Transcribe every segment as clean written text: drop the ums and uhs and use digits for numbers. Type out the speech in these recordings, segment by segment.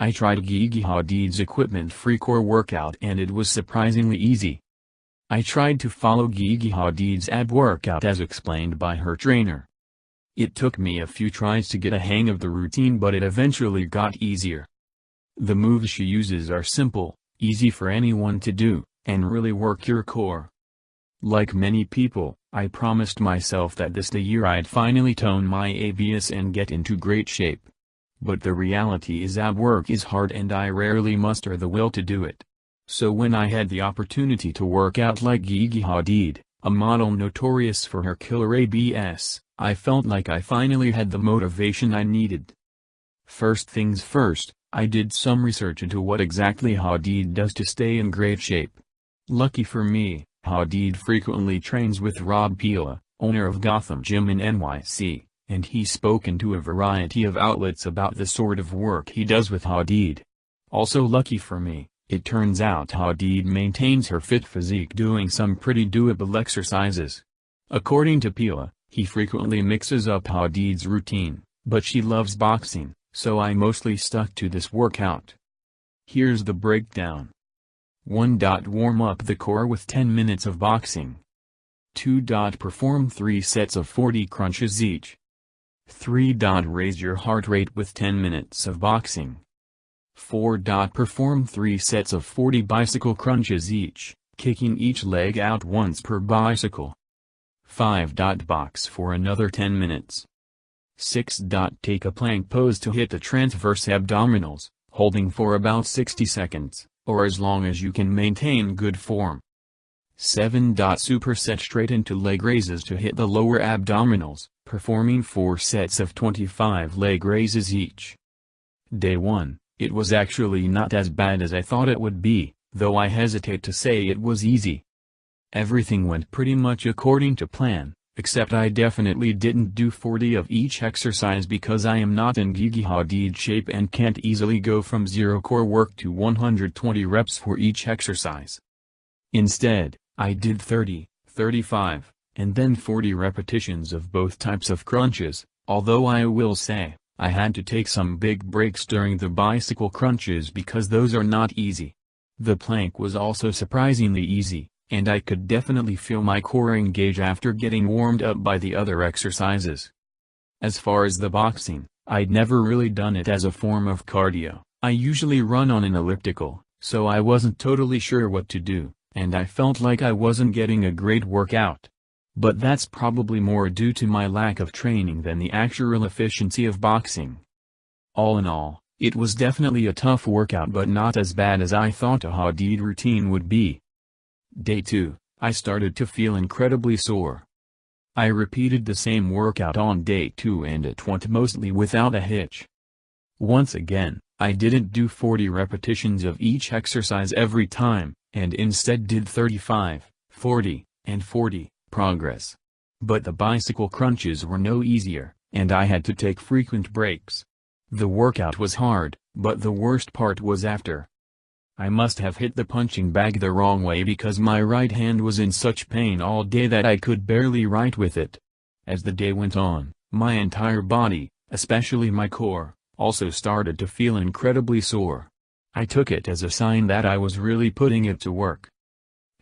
I tried Gigi Hadid's equipment-free core workout and it was surprisingly easy. I tried to follow Gigi Hadid's ab workout as explained by her trainer. It took me a few tries to get a hang of the routine, but it eventually got easier. The moves she uses are simple, easy for anyone to do, and really work your core. Like many people, I promised myself that this year I'd finally tone my abs and get into great shape. But the reality is ab work is hard and I rarely muster the will to do it. So when I had the opportunity to work out like Gigi Hadid, a model notorious for her killer abs, I felt like I finally had the motivation I needed. First things first, I did some research into what exactly Hadid does to stay in great shape. Lucky for me, Hadid frequently trains with Rob Pila, owner of Gotham Gym in NYC, and he's spoken to a variety of outlets about the sort of work he does with Hadid. Also lucky for me, it turns out Hadid maintains her fit physique doing some pretty doable exercises. According to Pila, he frequently mixes up Hadid's routine, but she loves boxing, so I mostly stuck to this workout. Here's the breakdown. 1. Warm up the core with 10 minutes of boxing. 2. Perform 3 sets of 40 crunches each. 3. Raise your heart rate with 10 minutes of boxing. 4. Perform 3 sets of 40 bicycle crunches each, kicking each leg out once per bicycle. 5. Box for another 10 minutes. 6. Take a plank pose to hit the transverse abdominals, holding for about 60 seconds, or as long as you can maintain good form. 7. Superset straight into leg raises to hit the lower abdominals, performing 4 sets of 25 leg raises each. Day 1, it was actually not as bad as I thought it would be, though I hesitate to say it was easy. Everything went pretty much according to plan, except I definitely didn't do 40 of each exercise because I am not in Gigi Hadid shape and can't easily go from 0 core work to 120 reps for each exercise. Instead, I did 30, 35, and then 40 repetitions of both types of crunches, although I will say, I had to take some big breaks during the bicycle crunches because those are not easy. The plank was also surprisingly easy, and I could definitely feel my core engage after getting warmed up by the other exercises. As far as the boxing, I'd never really done it as a form of cardio. I usually run on an elliptical, so I wasn't totally sure what to do, and I felt like I wasn't getting a great workout. But that's probably more due to my lack of training than the actual efficiency of boxing. All in all, it was definitely a tough workout but not as bad as I thought a Hadid routine would be. Day 2, I started to feel incredibly sore. I repeated the same workout on day 2 and it went mostly without a hitch. Once again, I didn't do 40 repetitions of each exercise every time, and instead did 35, 40, and 40, progress. But the bicycle crunches were no easier, and I had to take frequent breaks. The workout was hard, but the worst part was after. I must have hit the punching bag the wrong way because my right hand was in such pain all day that I could barely write with it. As the day went on, my entire body, especially my core, also started to feel incredibly sore. I took it as a sign that I was really putting it to work.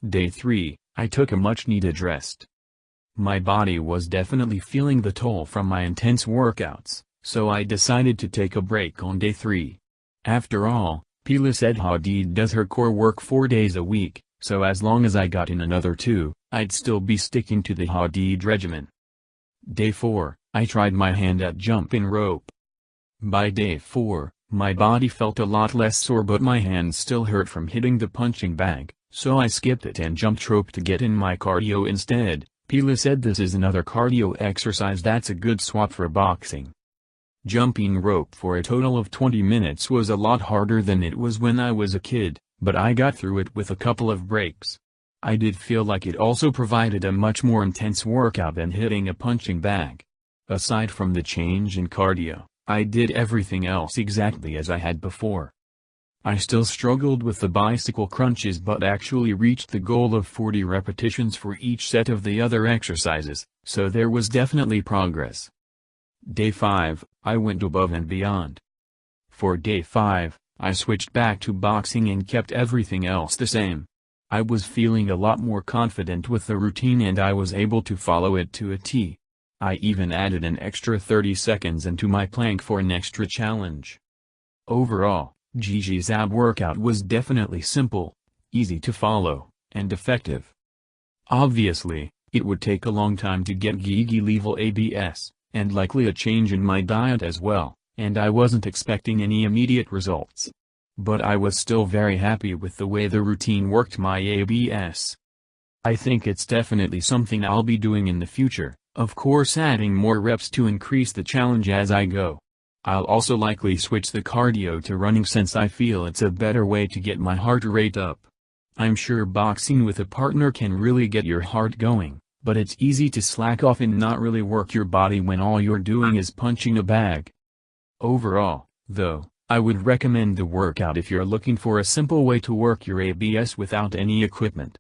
Day 3, I took a much-needed rest. My body was definitely feeling the toll from my intense workouts, so I decided to take a break on day 3. After all, Pila said Hadid does her core work 4 days a week, so as long as I got in another 2, I'd still be sticking to the Hadid regimen. Day 4, I tried my hand at jumping rope. By day 4, my body felt a lot less sore but my hands still hurt from hitting the punching bag, so I skipped it and jumped rope to get in my cardio instead. Pila said this is another cardio exercise that's a good swap for boxing. Jumping rope for a total of 20 minutes was a lot harder than it was when I was a kid, but I got through it with a couple of breaks. I did feel like it also provided a much more intense workout than hitting a punching bag. Aside from the change in cardio, I did everything else exactly as I had before. I still struggled with the bicycle crunches but actually reached the goal of 40 repetitions for each set of the other exercises, so there was definitely progress. Day 5, I went above and beyond. For day 5, I switched back to boxing and kept everything else the same. I was feeling a lot more confident with the routine and I was able to follow it to a T. I even added an extra 30 seconds into my plank for an extra challenge. Overall, Gigi's ab workout was definitely simple, easy to follow, and effective. Obviously, it would take a long time to get Gigi level abs, and likely a change in my diet as well, and I wasn't expecting any immediate results. But I was still very happy with the way the routine worked my abs. I think it's definitely something I'll be doing in the future, of course adding more reps to increase the challenge as I go. I'll also likely switch the cardio to running since I feel it's a better way to get my heart rate up. I'm sure boxing with a partner can really get your heart going, but it's easy to slack off and not really work your body when all you're doing is punching a bag. Overall, though, I would recommend the workout if you're looking for a simple way to work your abs without any equipment.